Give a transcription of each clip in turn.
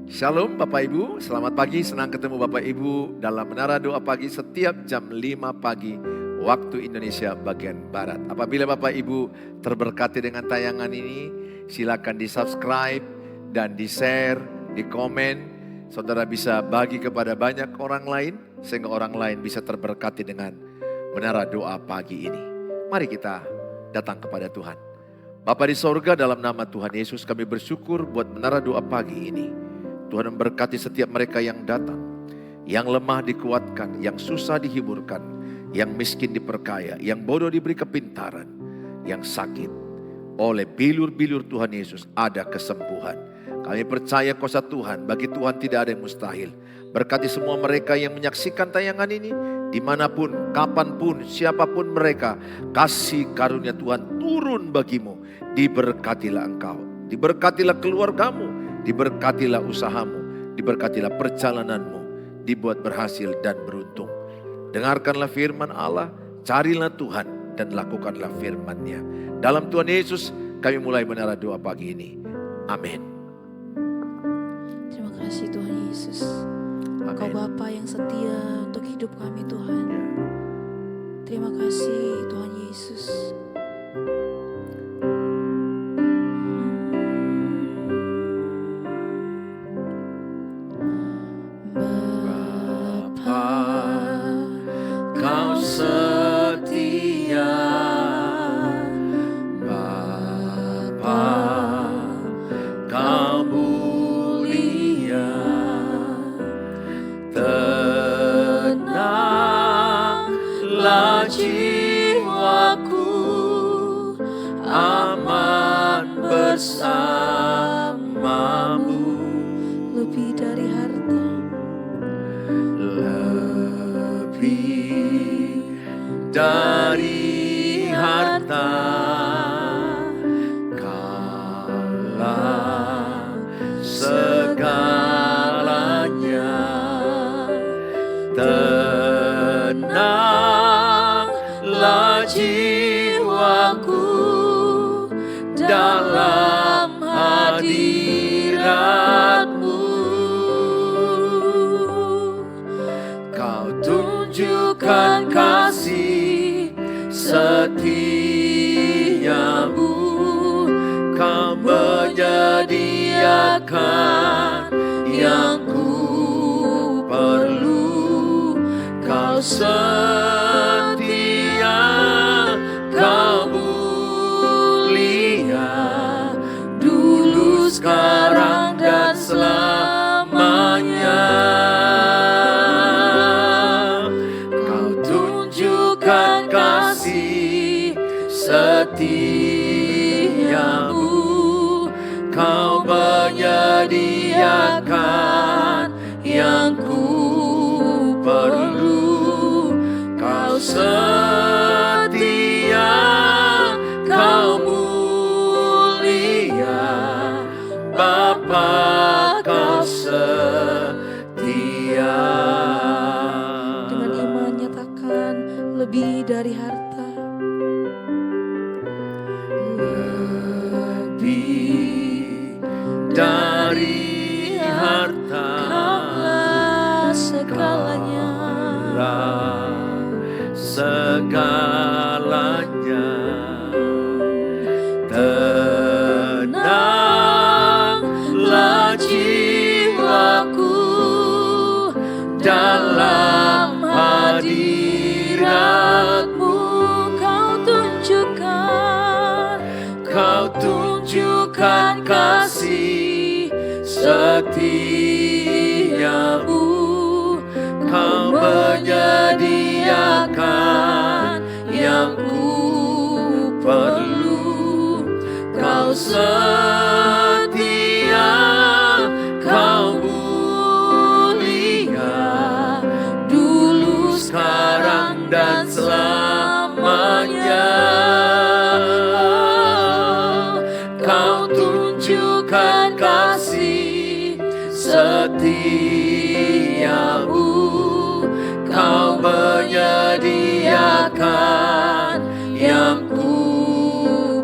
Shalom Bapak Ibu, selamat pagi, senang ketemu Bapak Ibu dalam Menara Doa Pagi setiap jam 5 pagi waktu Indonesia bagian Barat. Apabila Bapak Ibu terberkati dengan tayangan ini, silakan di subscribe dan di share, di komen. Saudara bisa bagi kepada banyak orang lain, sehingga orang lain bisa terberkati dengan Menara Doa Pagi ini. Mari kita datang kepada Tuhan. Bapa di sorga, dalam nama Tuhan Yesus kami bersyukur buat Menara Doa Pagi ini. Tuhan memberkati setiap mereka yang datang, yang lemah dikuatkan, yang susah dihiburkan, yang miskin diperkaya, yang bodoh diberi kepintaran, yang sakit oleh bilur-bilur Tuhan Yesus ada kesembuhan. Kami percaya kuasa Tuhan, bagi Tuhan tidak ada yang mustahil. Berkati semua mereka yang menyaksikan tayangan ini, dimanapun, kapanpun, siapapun mereka, kasih karunia Tuhan turun bagimu. Diberkatilah engkau, diberkatilah keluargamu, diberkatilah usahamu, diberkatilah perjalananmu, dibuat berhasil dan beruntung. Dengarkanlah firman Allah, carilah Tuhan dan lakukanlah firman-Nya. Dalam Tuhan Yesus kami mulai Menara Doa Pagi ini. Amin. Terima kasih Tuhan Yesus. Engkau Bapa yang setia untuk hidup kami Tuhan. Terima kasih Tuhan Yesus. Bersamamu lebih dari harta, lebih dari harta, Kaulah segalanya. Tenanglah jiwaku dalam hadirat-Mu. Kau tunjukkan kasih setiamu, Kau menyediakan yang ku perlu. Kau setia, Kau mulia, dulu, sekarang, dan selamanya. Kau tunjukkan kasih setiamu, Kau menyediakan yang ku perlu. Kau setia, Kau mulia, Bapa, Kau setia. dengan iman nyatakan lebih dari harta, lebih dari harta, Kaulah segalanya. Segalanya. Tenanglah jiwaku dalam hadirat-Mu. Kau tunjukkan kasih setiamu, Kau menyediakan yang ku perlu. Kau setia, Kau mulia, dulu, sekarang, dan selamanya. Kau tunjukkan kasih setiamu, Kau menyediakan yang ku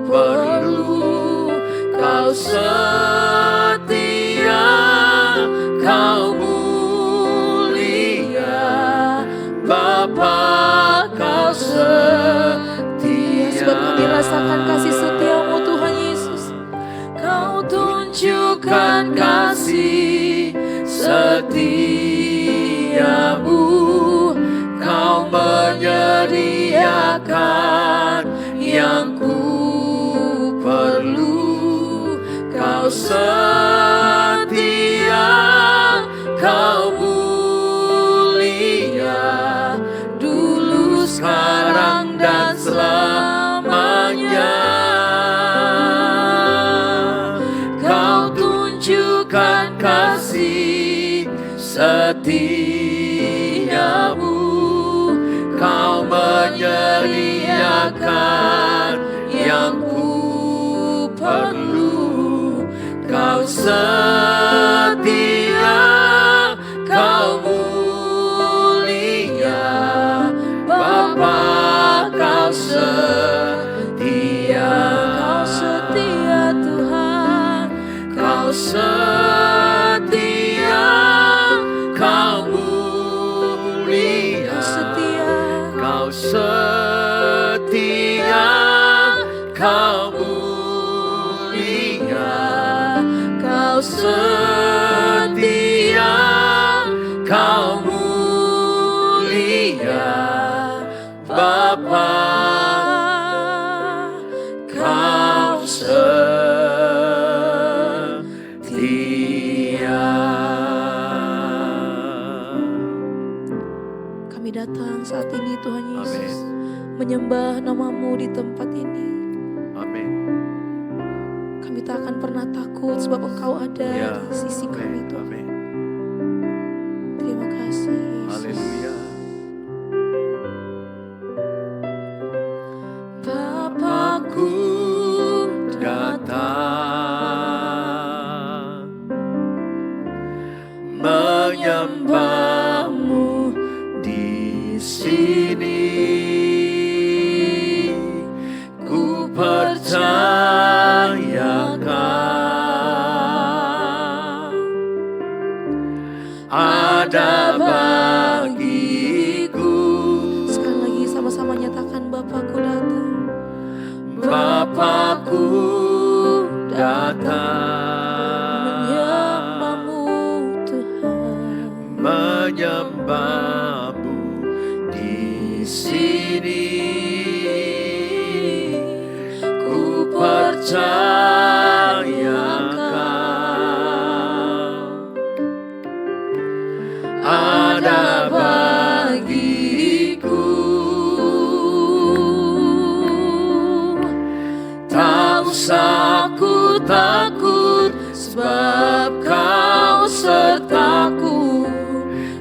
perlu. Kau setia, nyatakan kasih setiamu Tuhan Yesus. Kau tunjukkan kasih setiamu, Kau menyediakan yang ku perlu. Kau setia, Kau mulia, dulu, sekarang, dan selamanya. Kau tunjukkan kasih setiamu, Kau menyediakan yang ku perlu. Kau setia, Kau mulia, Bapa, Kau setia. Kau setia Tuhan, Kau setia, Kau mulia, Kau setia, Kau mulia, Kau setia, Kau mulia, Bapa, Kau setia. Kami datang saat ini Tuhan Yesus, menyembah nama-Mu di tempat ini. Amin. Kami tak akan pernah takut sebab Engkau ada di sisi kami Tuhan. Amin. Terima kasih Yesus. Haleluya. Bapakku Datang menyembah-Mu di sini, ku percayakan ada bagiku. Sekali lagi sama-sama nyatakan Bapakku datang. Bapakku datang Menyembah-Mu Tuhan, menyembah-Mu di sini, ku percayakan ada bagiku. Tak usah ku takut sebab Kau sertaku.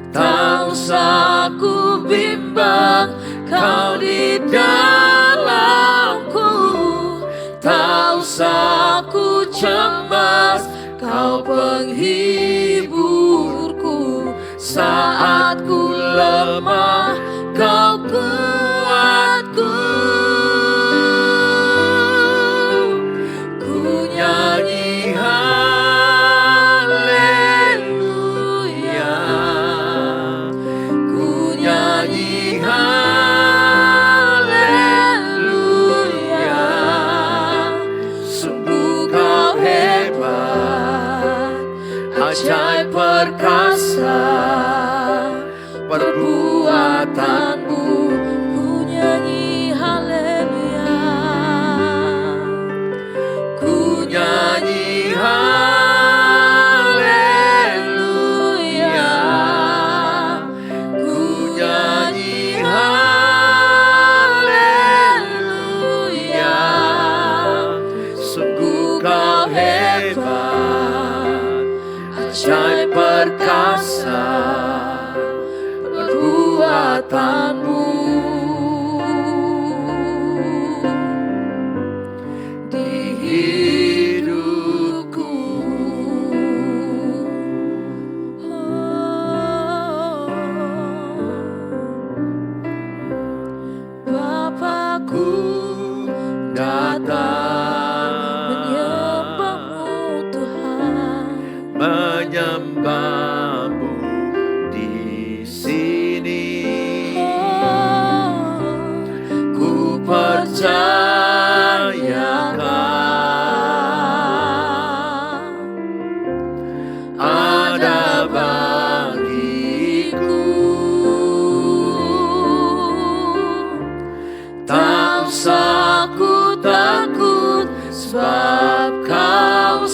Tak usah ku bimbang, Kau di dalamku. Tak usah ku cemas, Kau penghiburku. Saat ku lemah, Kau kuatku. Ku nyanyi haleluya, ku nyanyi haleluya. Sungguh Kau hebat, ajaib perkasa perbuatan-Mu. Ku nyanyi haleluya, ku nyanyi haleluya, ku nyanyi haleluya. Sungguh Kau hebat, ajaib perkasa perbuatan-Mu di hidupku. Bapakku datang menyembah-Mu Tuhan, menyembah-Mu di sini, ku percayakan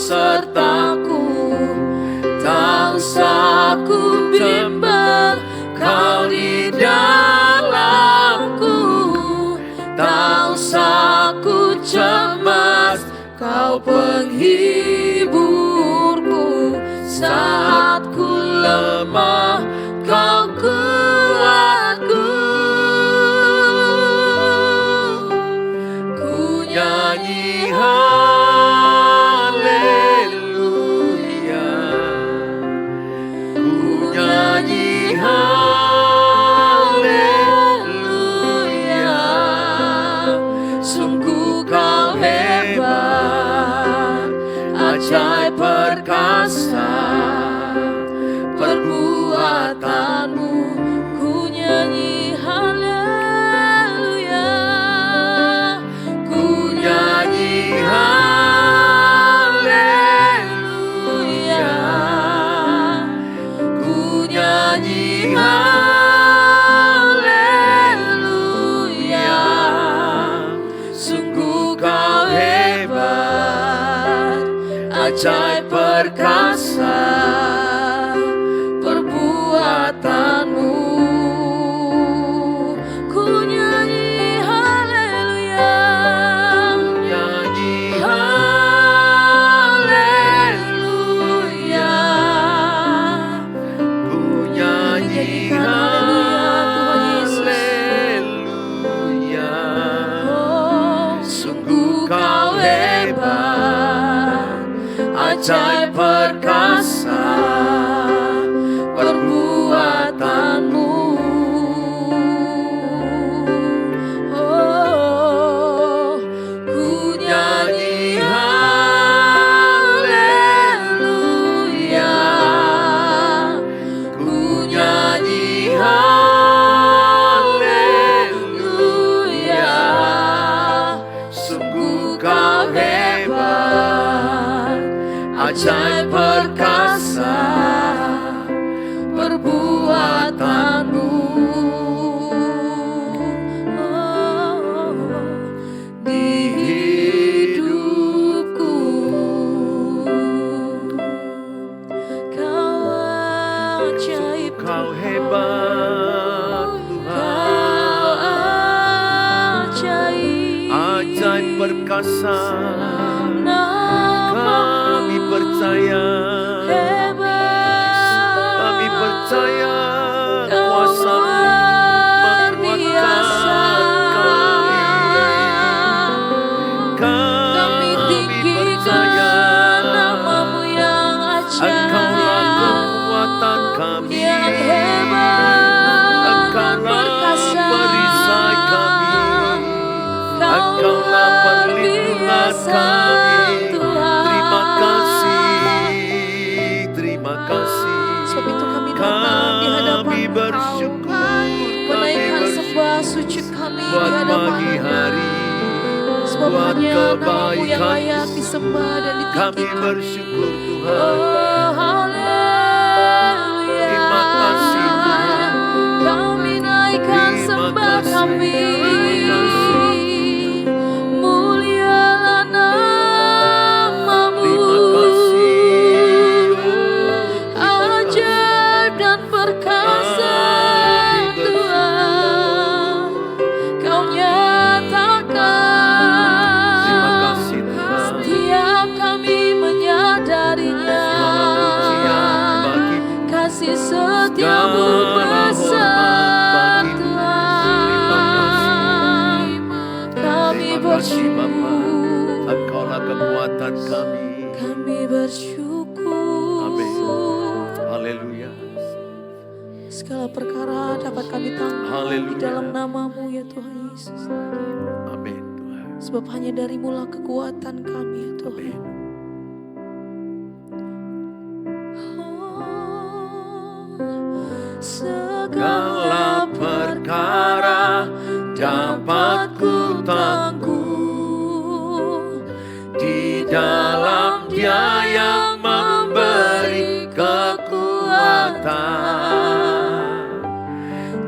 sertaku, tak usah ku bimbang, Kau di dalamku, tak usah ku cemas, Kau penghiburku. Saat ku lemah, Kau kuatku. Ku nyanyi haleluya, ku nyanyi haleluya. Sungguh Kau hebat, ajaib perkasa perbuatanmu. Ku nyanyi haleluya, ku nyanyi haleluya, ku nyanyi haleluya. Sungguh Kau hebat, ajaib perkasa perbuatanmu. Ku nyanyi haleluya, nyanyi haleluya, ku nyanyi haleluya. Oh, sungguh Kau hebat, ajaib perkasa perbuatanmu. Oh, ku nyanyi haleluya, ku nyanyi haleluya. Sungguh Kau hebat, ajaib perkasa perbuatanmu. Oh, di hidupku Kau ajaib, Kau hebat Tuhan, Kau ajaib, ajaib perkasa. Kami percaya, kami percaya kuasa-Mu menguatkan kami. Kami percaya nama-Mu yang ajaib, Engkaulah kekuatan kami, yang hebat, Engkaulah perisai kami, Engkaulah perlindungan kami. Terima kasih. Sebab itu kami datang di hadapan bersyukur, menaikkan sembah sujud kami di hadapan hari. Sebab hanya nama-Mu yang layak disembah dan ditinggikan. Kami bersyukur Tuhan. Oh, haleluya. Terima kasih Tuhan. Kami naikkan sembah kami. Mulialah nama-Mu. Terima kasih. Ajaib dan perkasa Tuhan, Kau nyatakan. Terima kasih Tuhan. Setiap kami menyadarinya, kasih setia-Mu besar Tuhan. Kami bersyukur, Engkaulah kekuatan kami. Kami bersyukur. Amin. Haleluya. Segala perkara dapat kami tanggung di dalam nama-Mu ya Tuhan Yesus. Amin Tuhan. Sebab hanya dari-Mu-lah kekuatan kami ya Tuhan. Amin. Segala perkara dapat ku tangguh di dalam Dia yang memberi kekuatan.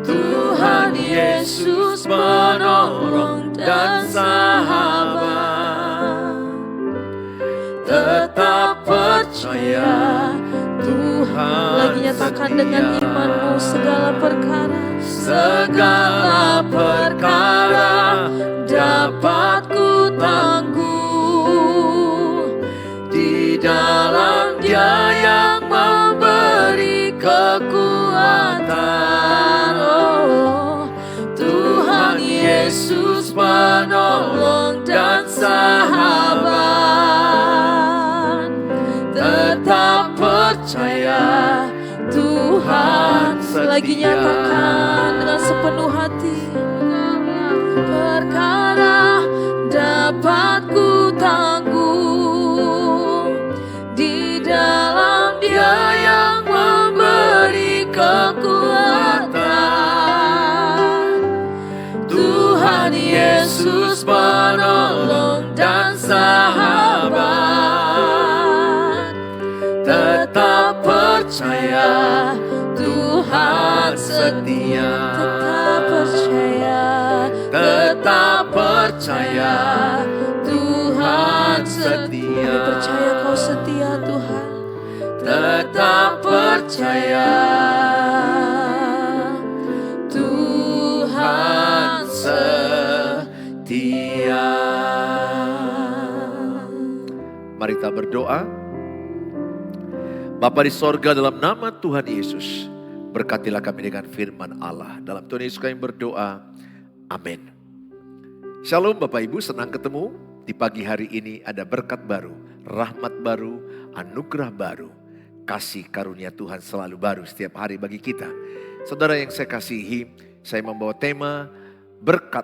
Tuhan Yesus penolong dan sahabat, tetap tetap percaya Tuhan. Lagi nyatakan dengan imanmu segala perkara dapat ku tangguh di dalam Dia yang memberi kekuatan. Oh, Tuhan Yesus penolong dan sahabat, tetap percaya Tuhan. Lagi nyatakan dengan sepenuh hati, perkara dapat ku tangguh di dalam Dia yang memberi kekuatan. Tuhan Yesus penolong dan sahabat, tetap percaya Tuhan setia. Tetap percaya Tuhan setia. Percaya kau setia Tuhan. Tetap percaya Tuhan setia. Mari kita berdoa. Bapa di sorga, dalam nama Tuhan Yesus, berkatilah kami dengan firman Allah. Dalam Tuhan Yesus kami berdoa. Amin. Shalom Bapak Ibu, senang ketemu. Di pagi hari ini ada berkat baru, rahmat baru, anugerah baru. Kasih karunia Tuhan selalu baru setiap hari bagi kita. Saudara yang saya kasihi, saya membawa tema berkat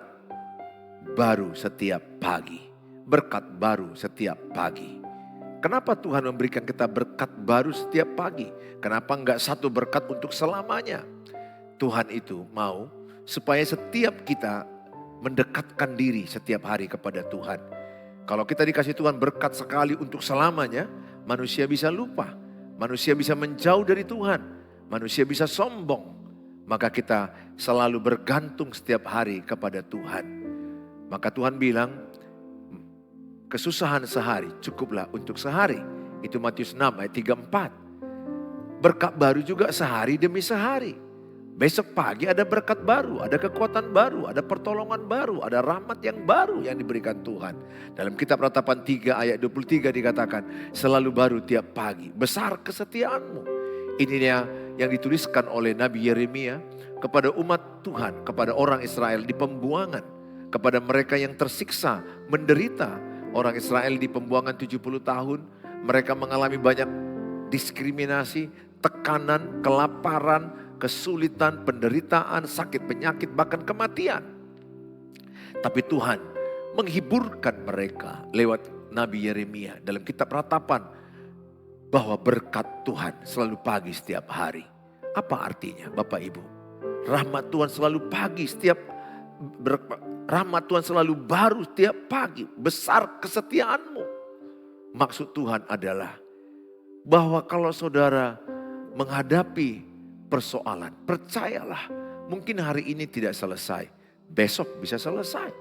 baru setiap pagi. Berkat baru setiap pagi. Kenapa Tuhan memberikan kita berkat baru setiap pagi? Kenapa enggak satu berkat untuk selamanya? Tuhan itu mau supaya setiap kita mendekatkan diri setiap hari kepada Tuhan. Kalau kita dikasih Tuhan berkat sekali untuk selamanya, manusia bisa lupa. Manusia bisa menjauh dari Tuhan. Manusia bisa sombong. Maka kita selalu bergantung setiap hari kepada Tuhan. Maka Tuhan bilang, kesusahan sehari cukuplah untuk sehari. Itu Matius 6 ayat 34. Berkat baru juga sehari demi sehari. Besok pagi ada berkat baru, ada kekuatan baru, ada pertolongan baru, ada rahmat yang baru yang diberikan Tuhan. Dalam kitab Ratapan 3 ayat 23 dikatakan, selalu baru tiap pagi, besar kesetiaanmu. Ininya yang dituliskan oleh Nabi Yeremia kepada umat Tuhan, kepada orang Israel di pembuangan. Kepada mereka yang tersiksa, menderita. Orang Israel di pembuangan 70 tahun, mereka mengalami banyak diskriminasi, tekanan, kelaparan, kesulitan, penderitaan, sakit penyakit, bahkan kematian. Tapi Tuhan menghiburkan mereka lewat Nabi Yeremia dalam kitab Ratapan bahwa berkat Tuhan selalu pagi setiap hari. Apa artinya Bapak Ibu? Rahmat Tuhan selalu pagi rahmat Tuhan selalu baru setiap pagi. Besar kesetiaanmu. Maksud Tuhan adalah bahwa kalau saudara menghadapi persoalan, percayalah, mungkin hari ini tidak selesai, besok bisa selesai.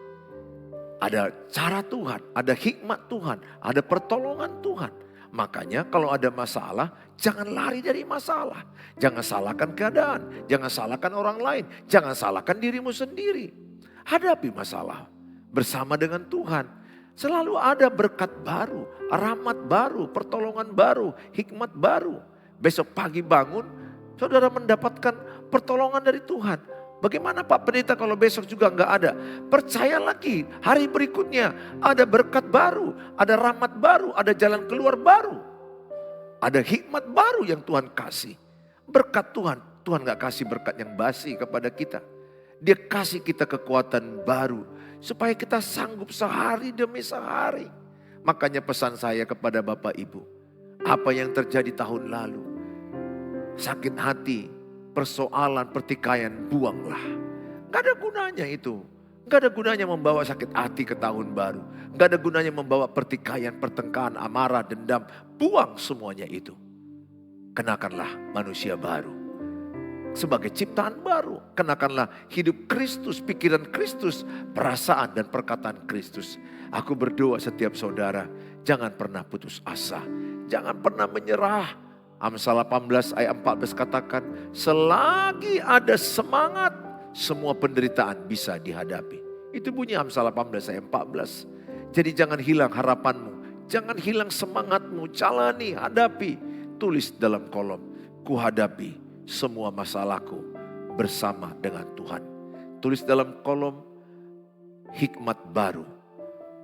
Ada cara Tuhan, ada hikmat Tuhan, ada pertolongan Tuhan. Makanya kalau ada masalah, jangan lari dari masalah. Jangan salahkan keadaan, jangan salahkan orang lain, jangan salahkan dirimu sendiri. Hadapi masalah bersama dengan Tuhan. Selalu ada berkat baru, rahmat baru, pertolongan baru, hikmat baru. Besok pagi bangun, saudara mendapatkan pertolongan dari Tuhan. Bagaimana Pak Pendeta kalau besok juga enggak ada? Percaya lagi, hari berikutnya ada berkat baru, ada rahmat baru, ada jalan keluar baru. Ada hikmat baru yang Tuhan kasih. Berkat Tuhan, Tuhan enggak kasih berkat yang basi kepada kita. Dia kasih kita kekuatan baru supaya kita sanggup sehari demi sehari. Makanya pesan saya kepada Bapak Ibu, apa yang terjadi tahun lalu, sakit hati, persoalan, pertikaian, buanglah. Gak ada gunanya itu. Gak ada gunanya membawa sakit hati ke tahun baru. Gak ada gunanya membawa pertikaian, pertengkaran, amarah, dendam. Buang semuanya itu. Kenakanlah manusia baru. Sebagai ciptaan baru. Kenakanlah hidup Kristus, pikiran Kristus, perasaan dan perkataan Kristus. Aku berdoa setiap saudara, jangan pernah putus asa. Jangan pernah menyerah. Amsal 18 ayat 14 katakan, selagi ada semangat, semua penderitaan bisa dihadapi. Itu bunyi Amsal 18 ayat 14. Jadi jangan hilang harapanmu, jangan hilang semangatmu, jalani, hadapi. Tulis dalam kolom, ku hadapi semua masalahku bersama dengan Tuhan. Tulis dalam kolom, hikmat baru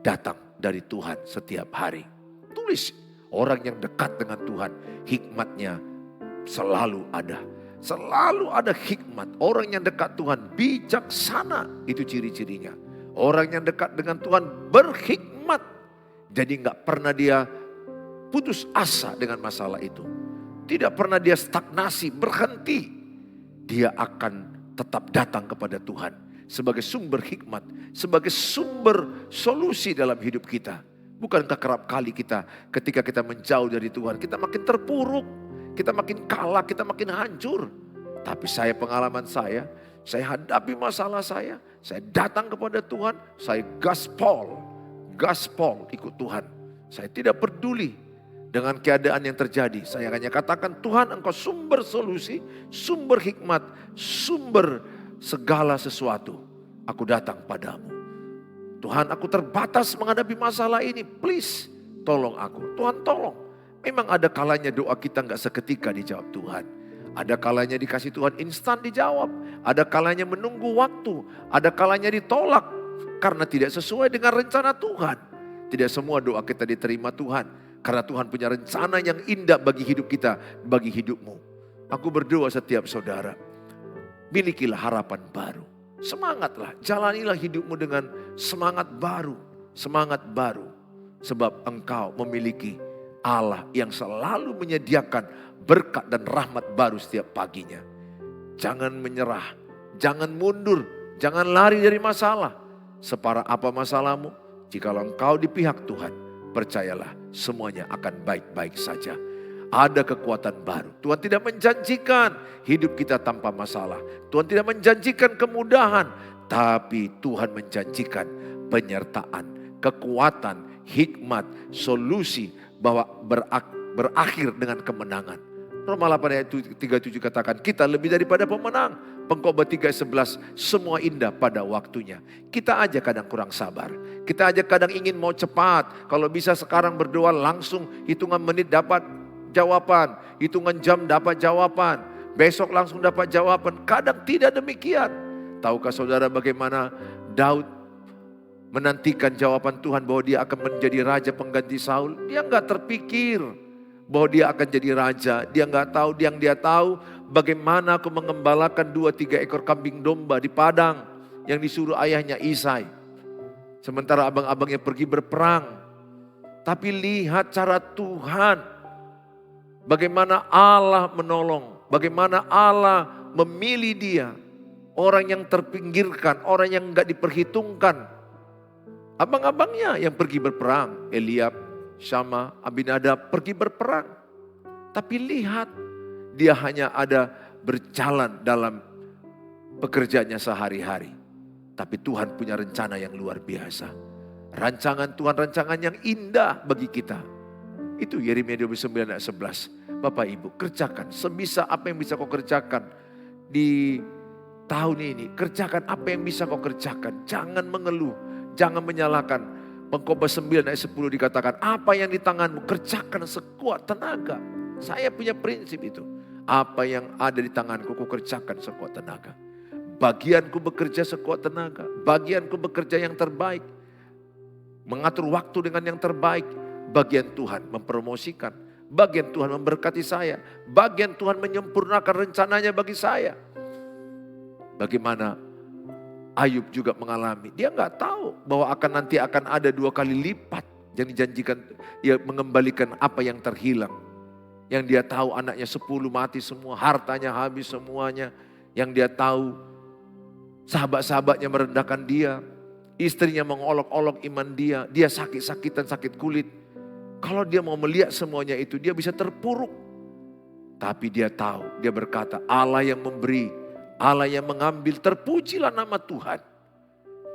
datang dari Tuhan setiap hari. Tulis, orang yang dekat dengan Tuhan, hikmatnya selalu ada. Selalu ada hikmat. Orang yang dekat Tuhan bijaksana, itu ciri-cirinya. Orang yang dekat dengan Tuhan berhikmat. Jadi gak pernah dia putus asa dengan masalah itu. Tidak pernah dia stagnasi, berhenti. Dia akan tetap datang kepada Tuhan sebagai sumber hikmat, sebagai sumber solusi dalam hidup kita. Bukankah kerap kali kita ketika kita menjauh dari Tuhan, kita makin terpuruk, kita makin kalah, kita makin hancur. Tapi pengalaman saya hadapi masalah saya datang kepada Tuhan, saya gaspol ikut Tuhan. Saya tidak peduli dengan keadaan yang terjadi. Saya hanya katakan, Tuhan Engkau sumber solusi, sumber hikmat, sumber segala sesuatu. Aku datang padamu. Tuhan, aku terbatas menghadapi masalah ini. Please, tolong aku. Tuhan tolong. Memang ada kalanya doa kita gak seketika dijawab Tuhan. Ada kalanya dikasih Tuhan instan dijawab. Ada kalanya menunggu waktu. Ada kalanya ditolak karena tidak sesuai dengan rencana Tuhan. Tidak semua doa kita diterima Tuhan. Karena Tuhan punya rencana yang indah bagi hidup kita, bagi hidupmu. Aku berdoa setiap saudara, milikilah harapan baru. Semangatlah, jalanilah hidupmu dengan semangat baru. Semangat baru. Sebab engkau memiliki Allah yang selalu menyediakan berkat dan rahmat baru setiap paginya. Jangan menyerah, jangan mundur, jangan lari dari masalah. Separah apa masalahmu, jikalau engkau di pihak Tuhan, percayalah semuanya akan baik-baik saja. Ada kekuatan baru. Tuhan tidak menjanjikan hidup kita tanpa masalah. Tuhan tidak menjanjikan kemudahan. Tapi Tuhan menjanjikan penyertaan, kekuatan, hikmat, solusi bahwa berakhir dengan kemenangan. Roma 8 ayat 37 katakan, kita lebih daripada pemenang. Pengkhotbah 3 ayat 11, semua indah pada waktunya. Kita aja kadang kurang sabar. Kita aja kadang ingin mau cepat. Kalau bisa sekarang berdoa langsung hitungan menit dapat jawaban, hitungan jam dapat jawaban, besok langsung dapat jawaban. Kadang tidak demikian. Tahukah saudara bagaimana Daud menantikan jawaban Tuhan bahwa dia akan menjadi raja pengganti Saul? Dia enggak terpikir bahwa dia akan jadi raja. Dia enggak tahu, yang dia tahu bagaimana aku mengembalakan 2-3 ekor kambing domba di padang yang disuruh ayahnya Isai. Sementara abang-abangnya pergi berperang. Tapi lihat cara Tuhan. Bagaimana Allah menolong, bagaimana Allah memilih dia. Orang yang terpinggirkan, orang yang enggak diperhitungkan. Abang-abangnya yang pergi berperang, Eliab, Syama, Abinadab pergi berperang. Tapi lihat, dia hanya ada berjalan dalam pekerjaannya sehari-hari. Tapi Tuhan punya rencana yang luar biasa. Rancangan Tuhan, rancangan yang indah bagi kita. Itu Yeremia 29 ayat 11. Bapak Ibu, kerjakan sebisa apa yang bisa kau kerjakan di tahun ini. Kerjakan apa yang bisa kau kerjakan. Jangan mengeluh, jangan menyalahkan. Pengkhotbah 9 ayat 10 dikatakan, apa yang di tanganmu kerjakan sekuat tenaga. Saya punya prinsip itu. Apa yang ada di tanganku, ku kerjakan sekuat tenaga. Bagianku bekerja sekuat tenaga. Bagianku bekerja yang terbaik. Mengatur waktu dengan yang terbaik. Bagian Tuhan mempromosikan. Bagian Tuhan memberkati saya. Bagian Tuhan menyempurnakan rencananya bagi saya. Bagaimana Ayub juga mengalami. Dia nggak tahu bahwa nanti akan ada 2 kali lipat yang dijanjikan. Dia mengembalikan apa yang terhilang. Yang dia tahu anaknya 10 mati semua. Hartanya habis semuanya. Yang dia tahu sahabat-sahabatnya merendahkan dia. Istrinya mengolok-olok iman dia. Dia sakit-sakitan, sakit kulit. Kalau dia mau melihat semuanya itu, dia bisa terpuruk. Tapi dia tahu, dia berkata, Allah yang memberi, Allah yang mengambil, terpujilah nama Tuhan.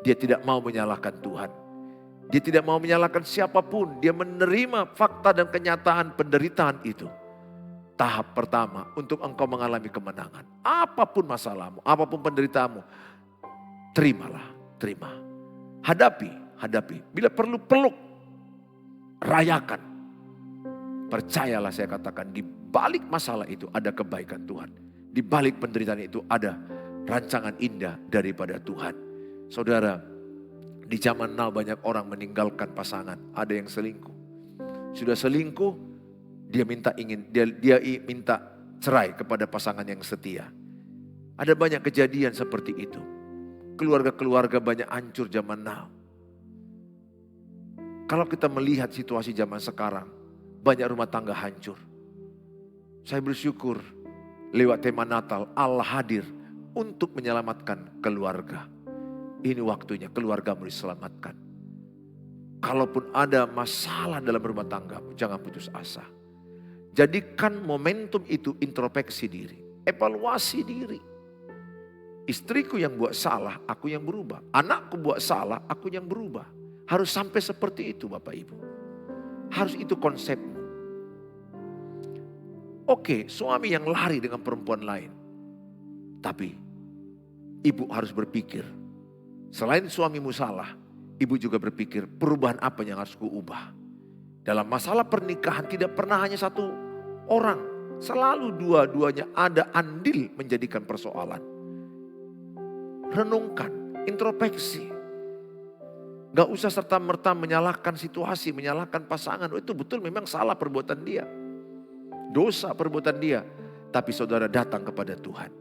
Dia tidak mau menyalahkan Tuhan. Dia tidak mau menyalahkan siapapun. Dia menerima fakta dan kenyataan penderitaan itu. Tahap pertama untuk engkau mengalami kemenangan. Apapun masalahmu, apapun penderitaanmu, terimalah, terima. Hadapi. Bila perlu peluk, rayakan. Percayalah saya katakan, di balik masalah itu ada kebaikan Tuhan. Di balik penderitaan itu ada rancangan indah daripada Tuhan. Saudara, di zaman now banyak orang meninggalkan pasangan. Ada yang selingkuh. Sudah selingkuh, dia minta cerai kepada pasangan yang setia. Ada banyak kejadian seperti itu. Keluarga-keluarga banyak hancur zaman now. Kalau kita melihat situasi zaman sekarang, banyak rumah tangga hancur. Saya bersyukur lewat tema Natal Allah hadir untuk menyelamatkan keluarga. Ini waktunya keluargamu diselamatkan. Kalaupun ada masalah dalam rumah tanggamu, jangan putus asa. Jadikan momentum itu introspeksi diri, evaluasi diri. Istriku yang buat salah, aku yang berubah. Anakku buat salah, aku yang berubah. Harus sampai seperti itu Bapak Ibu. Harus itu konsepmu. Oke, suami yang lari dengan perempuan lain. Tapi ibu harus berpikir, selain suamimu salah, ibu juga berpikir perubahan apa yang harus kuubah. Dalam masalah pernikahan tidak pernah hanya satu orang. Selalu dua-duanya ada andil menjadikan persoalan. Renungkan, introspeksi. Gak usah serta-merta menyalahkan situasi, menyalahkan pasangan. Oh, itu betul memang salah perbuatan dia. Dosa perbuatan dia. Tapi saudara datang kepada Tuhan.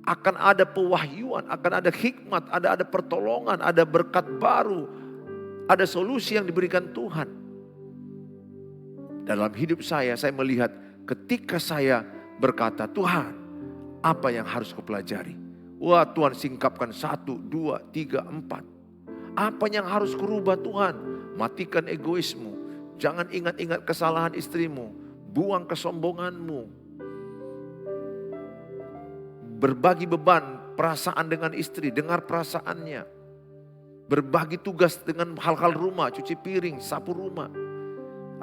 Akan ada pewahyuan, akan ada hikmat, ada pertolongan, ada berkat baru. Ada solusi yang diberikan Tuhan. Dalam hidup saya melihat ketika saya berkata, Tuhan, apa yang harus kupelajari? Wah, Tuhan singkapkan 1, 2, 3, 4. Apa yang harus kurubah Tuhan? Matikan egoismu. Jangan ingat-ingat kesalahan istrimu. Buang kesombonganmu. Berbagi beban perasaan dengan istri, dengar perasaannya. Berbagi tugas dengan hal-hal rumah, cuci piring, sapu rumah.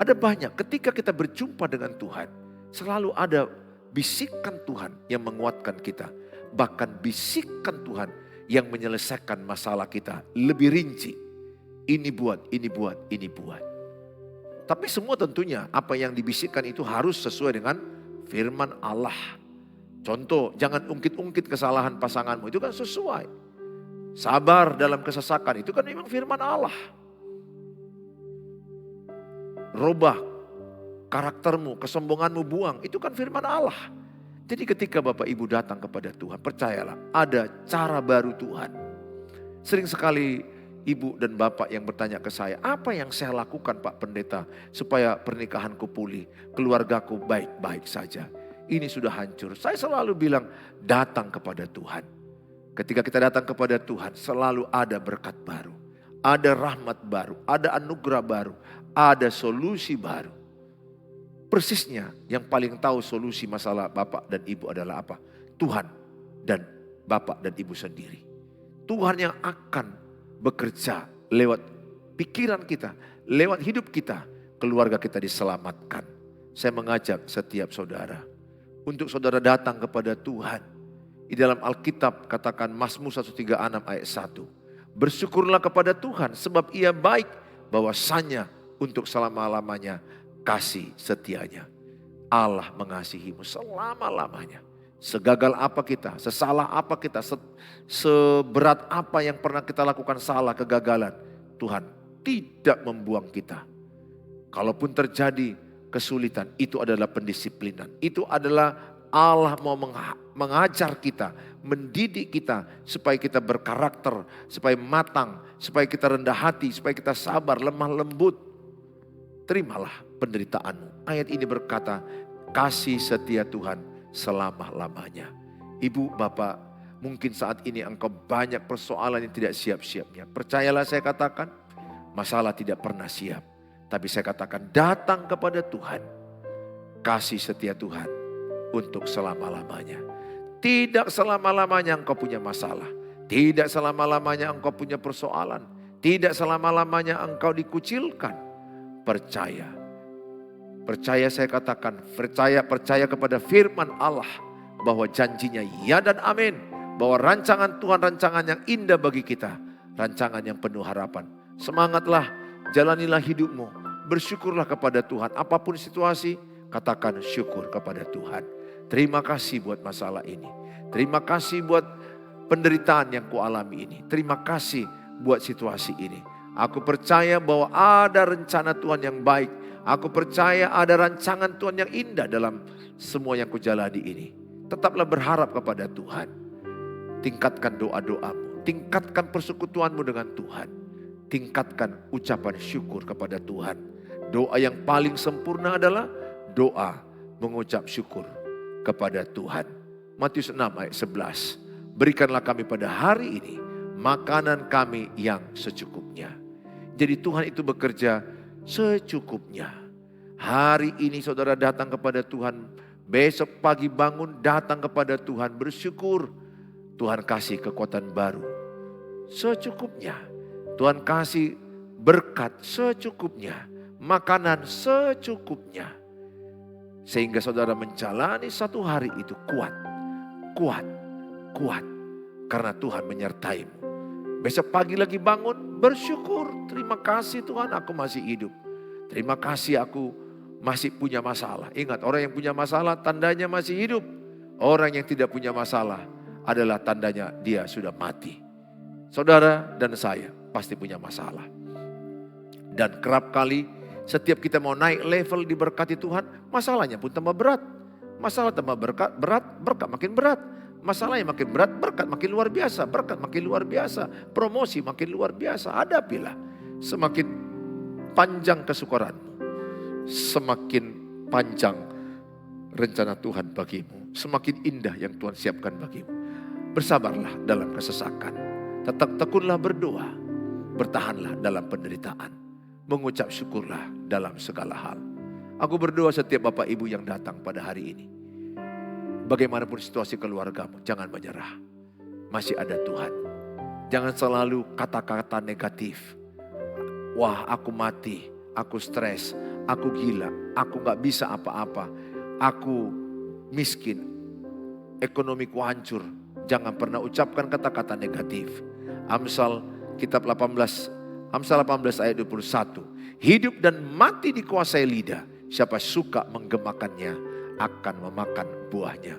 Ada banyak, ketika kita berjumpa dengan Tuhan, selalu ada bisikan Tuhan yang menguatkan kita. Bahkan bisikan Tuhan yang menyelesaikan masalah kita lebih rinci. Ini buat, ini buat, ini buat. Tapi semua tentunya apa yang dibisikkan itu harus sesuai dengan firman Allah. Contoh, jangan ungkit-ungkit kesalahan pasanganmu, itu kan sesuai. Sabar dalam kesesakan, itu kan memang firman Allah. Robah karaktermu, kesombonganmu buang, itu kan firman Allah. Jadi ketika Bapak Ibu datang kepada Tuhan, percayalah ada cara baru Tuhan. Sering sekali Ibu dan Bapak yang bertanya ke saya, apa yang saya lakukan Pak Pendeta supaya pernikahanku pulih, keluargaku baik-baik saja. Ini sudah hancur. Saya selalu bilang datang kepada Tuhan. Ketika kita datang kepada Tuhan selalu ada berkat baru. Ada rahmat baru, ada anugerah baru, ada solusi baru. Persisnya yang paling tahu solusi masalah Bapak dan Ibu adalah apa? Tuhan dan Bapak dan Ibu sendiri. Tuhan yang akan bekerja lewat pikiran kita, lewat hidup kita, keluarga kita diselamatkan. Saya mengajak setiap saudara untuk saudara datang kepada Tuhan. Di dalam Alkitab katakan Mazmur 136 ayat 1. Bersyukurlah kepada Tuhan sebab Ia baik, bahwasanya untuk selama-lamanya kasih setianya. Allah mengasihimu selama-lamanya. Segagal apa kita, sesalah apa kita, seberat apa yang pernah kita lakukan salah, kegagalan. Tuhan tidak membuang kita. Kalaupun terjadi kesulitan, itu adalah pendisiplinan. Itu adalah Allah mau mengajar kita, mendidik kita supaya kita berkarakter, supaya matang, supaya kita rendah hati, supaya kita sabar, lemah lembut. Terimalah penderitaanmu. Ayat ini berkata, kasih setia Tuhan selama-lamanya. Ibu, Bapak, mungkin saat ini engkau banyak persoalan yang tidak siap-siapnya. Percayalah saya katakan, masalah tidak pernah siap. Tapi saya katakan datang kepada Tuhan. Kasih setia Tuhan untuk selama-lamanya. Tidak selama-lamanya engkau punya masalah. Tidak selama-lamanya engkau punya persoalan. Tidak selama-lamanya engkau dikucilkan. Percaya. Percaya saya katakan, percaya kepada firman Allah. Bahwa janjinya ya dan amin. Bahwa rancangan Tuhan rancangan yang indah bagi kita. Rancangan yang penuh harapan. Semangatlah, jalanilah hidupmu. Bersyukurlah kepada Tuhan. Apapun situasi, katakan syukur kepada Tuhan. Terima kasih buat masalah ini. Terima kasih buat penderitaan yang kualami ini. Terima kasih buat situasi ini. Aku percaya bahwa ada rencana Tuhan yang baik. Aku percaya ada rancangan Tuhan yang indah dalam semua yang kujalani ini. Tetaplah berharap kepada Tuhan. Tingkatkan doa-doamu. Tingkatkan persekutuanmu dengan Tuhan. Tingkatkan ucapan syukur kepada Tuhan. Doa yang paling sempurna adalah doa mengucap syukur kepada Tuhan. Matius 6 ayat 11. Berikanlah kami pada hari ini makanan kami yang secukupnya. Jadi Tuhan itu bekerja secukupnya. Hari ini saudara datang kepada Tuhan. Besok pagi bangun datang kepada Tuhan bersyukur. Tuhan kasih kekuatan baru. Secukupnya. Tuhan kasih berkat secukupnya. Makanan secukupnya. Sehingga saudara menjalani satu hari itu kuat. Kuat. Kuat. Karena Tuhan menyertaimu. Besok pagi lagi bangun bersyukur. Terima kasih Tuhan aku masih hidup. Terima kasih aku masih punya masalah. Ingat orang yang punya masalah tandanya masih hidup. Orang yang tidak punya masalah adalah tandanya dia sudah mati. Saudara dan saya pasti punya masalah. Dan kerap kali setiap kita mau naik level diberkati Tuhan, masalahnya pun tambah berat. Masalah tambah berat, berkat makin berat. Masalahnya makin berat, berkat makin luar biasa. Berkat makin luar biasa, promosi makin luar biasa. Hadapilah. Semakin panjang kesukaranmu, semakin panjang rencana Tuhan bagimu. Semakin indah yang Tuhan siapkan bagimu. Bersabarlah dalam kesesakan. Tetap tekunlah berdoa. Bertahanlah dalam penderitaan. Mengucap syukurlah dalam segala hal. Aku berdoa setiap Bapak Ibu yang datang pada hari ini. Bagaimanapun situasi keluargamu, jangan menyerah. Masih ada Tuhan. Jangan selalu kata-kata negatif. Wah, aku mati, aku stres, aku gila, aku gak bisa apa-apa. Aku miskin, ekonomiku hancur. Jangan pernah ucapkan kata-kata negatif. Amsal 18 ayat 21. Hidup dan mati dikuasai lidah. Siapa suka menggemakannya akan memakan buahnya.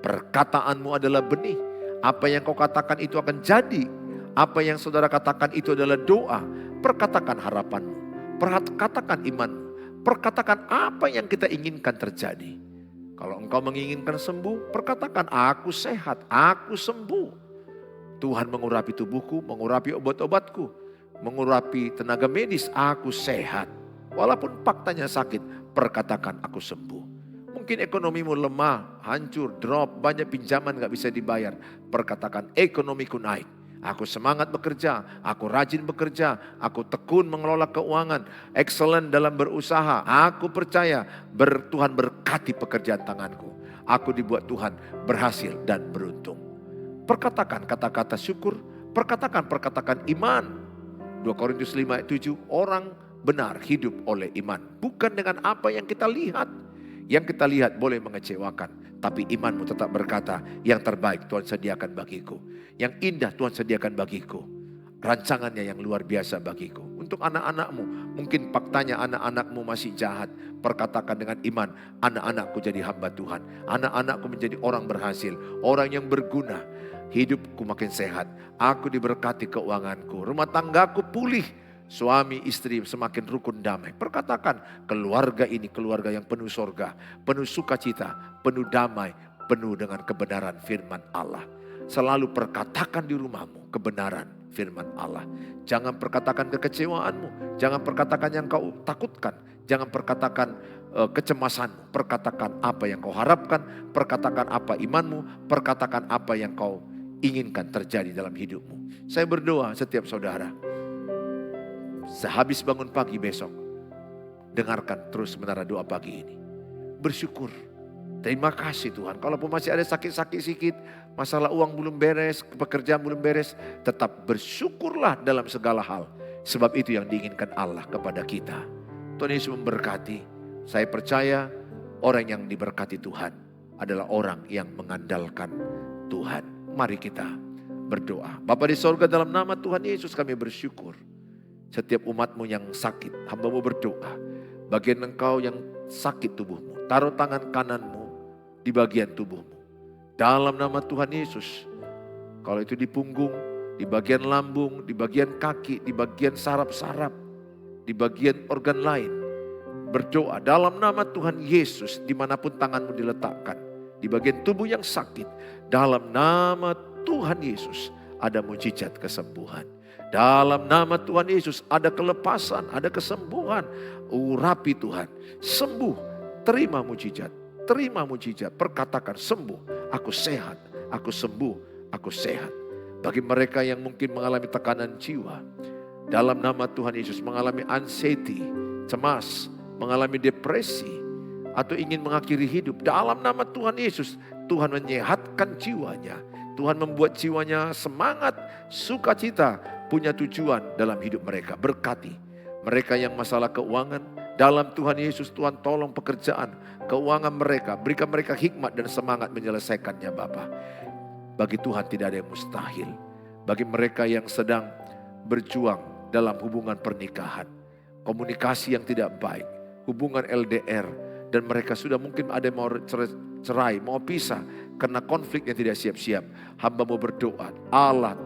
Perkataanmu adalah benih. Apa yang kau katakan itu akan jadi. Apa yang saudara katakan itu adalah doa. Perkatakan harapanmu. Perkatakan imanmu. Perkatakan apa yang kita inginkan terjadi. Kalau engkau menginginkan sembuh, perkatakan aku sehat, aku sembuh. Tuhan mengurapi tubuhku, mengurapi obat-obatku, mengurapi tenaga medis, aku sehat. Walaupun faktanya sakit, perkatakan aku sembuh. Mungkin ekonomimu lemah, hancur, drop, banyak pinjaman gak bisa dibayar. Perkatakan ekonomiku naik. Aku semangat bekerja, aku rajin bekerja, aku tekun mengelola keuangan, excellent dalam berusaha. Aku percaya Tuhan berkati pekerjaan tanganku. Aku dibuat Tuhan berhasil dan beruntung. Perkatakan kata-kata syukur, perkatakan iman. 2 Korintus 5 ayat 7, orang benar hidup oleh iman. Bukan dengan apa yang kita lihat. Yang kita lihat boleh mengecewakan. Tapi imanmu tetap berkata, yang terbaik Tuhan sediakan bagiku. Yang indah Tuhan sediakan bagiku. Rancangannya yang luar biasa bagiku. Untuk anak-anakmu, mungkin faktanya anak-anakmu masih jahat. Perkatakan dengan iman, anak-anakku jadi hamba Tuhan. Anak-anakku menjadi orang berhasil, orang yang berguna. Hidupku makin sehat, aku diberkati keuanganku. Rumah tanggaku pulih. Suami istri semakin rukun damai. Perkatakan keluarga ini keluarga yang penuh sorga, penuh sukacita, penuh damai, penuh dengan kebenaran firman Allah. Selalu perkatakan di rumahmu kebenaran firman Allah. Jangan perkatakan kekecewaanmu, jangan perkatakan yang kau takutkan, jangan perkatakan kecemasanmu. Perkatakan apa yang kau harapkan, perkatakan apa imanmu, perkatakan apa yang kau inginkan terjadi dalam hidupmu. Saya berdoa setiap saudara, sehabis bangun pagi besok, dengarkan terus menara doa pagi ini. Bersyukur. Terima kasih Tuhan. Kalaupun masih ada sakit-sakit sedikit, masalah uang belum beres, pekerjaan belum beres, tetap bersyukurlah dalam segala hal. Sebab itu yang diinginkan Allah kepada kita. Tuhan Yesus memberkati. Saya percaya orang yang diberkati Tuhan adalah orang yang mengandalkan Tuhan. Mari kita berdoa. Bapa di sorga, dalam nama Tuhan Yesus kami bersyukur. Setiap umatmu yang sakit, hamba-Mu berdoa. Bagian engkau yang sakit tubuhmu, taruh tangan kananmu di bagian tubuhmu. Dalam nama Tuhan Yesus. Kalau itu di punggung, di bagian lambung, di bagian kaki, di bagian saraf-saraf, di bagian organ lain. Berdoa dalam nama Tuhan Yesus, dimanapun tanganmu diletakkan, di bagian tubuh yang sakit, dalam nama Tuhan Yesus ada mujizat kesembuhan. Dalam nama Tuhan Yesus ada kelepasan, ada kesembuhan. Urapi Tuhan, sembuh, terima mujizat, terima mujizat. Perkatakan sembuh, aku sehat, aku sembuh, aku sehat. Bagi mereka yang mungkin mengalami tekanan jiwa, dalam nama Tuhan Yesus, mengalami anxiety, cemas, mengalami depresi, atau ingin mengakhiri hidup, dalam nama Tuhan Yesus, Tuhan menyehatkan jiwanya. Tuhan membuat jiwanya semangat, sukacita, punya tujuan dalam hidup mereka. Berkati mereka yang masalah keuangan, dalam Tuhan Yesus, Tuhan tolong pekerjaan, keuangan mereka, berikan mereka hikmat dan semangat menyelesaikannya Bapa. Bagi Tuhan tidak ada yang mustahil. Bagi mereka yang sedang berjuang dalam hubungan pernikahan, komunikasi yang tidak baik, hubungan LDR, dan mereka sudah mungkin ada yang mau cerai, mau pisah karena konflik yang tidak siap-siap. Hamba mau berdoa, Allah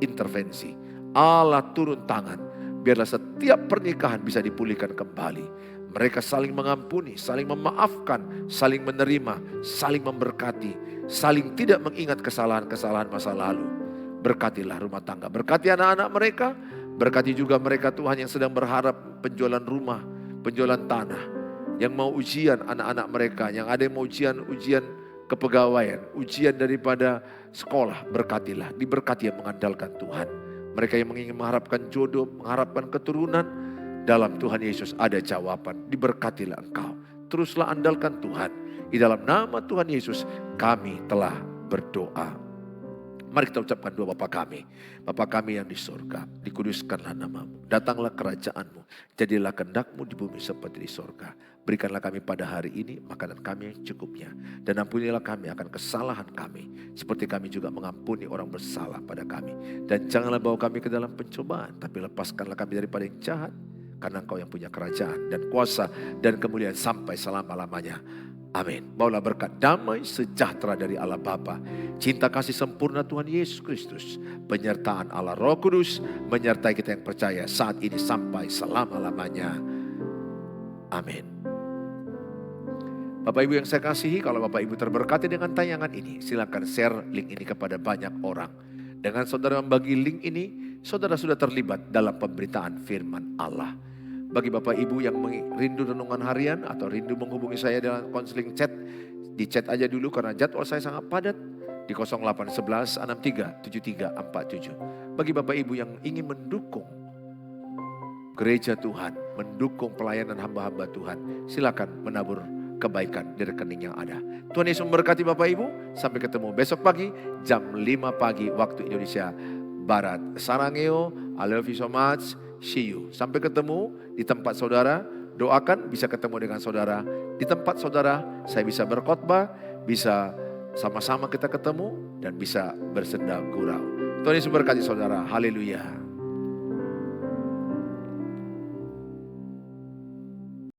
intervensi, Allah turun tangan, biarlah setiap pernikahan bisa dipulihkan kembali. Mereka saling mengampuni, saling memaafkan, saling menerima, saling memberkati, saling tidak mengingat kesalahan-kesalahan masa lalu. Berkatilah rumah tangga, berkati anak-anak mereka, berkati juga mereka Tuhan yang sedang berharap penjualan rumah, penjualan tanah, yang mau ujian anak-anak mereka, yang ada yang mau ujian kepegawaian, ujian daripada sekolah, berkatilah, diberkati yang mengandalkan Tuhan. Mereka yang ingin mengharapkan jodoh, mengharapkan keturunan, dalam Tuhan Yesus ada jawaban, diberkatilah engkau. Teruslah andalkan Tuhan. Di dalam nama Tuhan Yesus kami telah berdoa. Mari kita ucapkan doa Bapa kami. Bapa kami yang di surga, dikuduskanlah namamu. Datanglah kerajaanmu, jadilah kehendakmu di bumi seperti di surga. Berikanlah kami pada hari ini makanan kami yang cukupnya. Dan ampunilah kami akan kesalahan kami, seperti kami juga mengampuni orang bersalah pada kami. Dan janganlah bawa kami ke dalam pencobaan, tapi lepaskanlah kami daripada yang jahat. Karena Engkau yang punya kerajaan dan kuasa dan kemuliaan sampai selama-lamanya. Amin. Maulah berkat damai sejahtera dari Allah Bapa, cinta kasih sempurna Tuhan Yesus Kristus, penyertaan Allah Roh Kudus menyertai kita yang percaya saat ini sampai selama-lamanya. Amin. Bapak Ibu yang saya kasihi, kalau Bapak Ibu terberkati dengan tayangan ini, silakan share link ini kepada banyak orang. Dengan saudara membagi link ini, saudara sudah terlibat dalam pemberitaan firman Allah. Bagi Bapak Ibu yang rindu renungan harian atau rindu menghubungi saya dalam konseling chat, di chat aja dulu karena jadwal saya sangat padat di 0811 63 7347. Bagi Bapak Ibu yang ingin mendukung gereja Tuhan, mendukung pelayanan hamba-hamba Tuhan, silakan menabur kebaikan di rekening yang ada. Tuhan Yesus memberkati Bapak Ibu. Sampai ketemu besok pagi jam 5 pagi waktu Indonesia Barat. Sarangeo, I love you so much. See you. Sampai ketemu di tempat saudara. Doakan bisa ketemu dengan saudara. Di tempat saudara saya bisa berkhotbah, bisa sama-sama kita ketemu dan bisa bersenda gurau. Tuhan Yesus berkati saudara. Haleluya.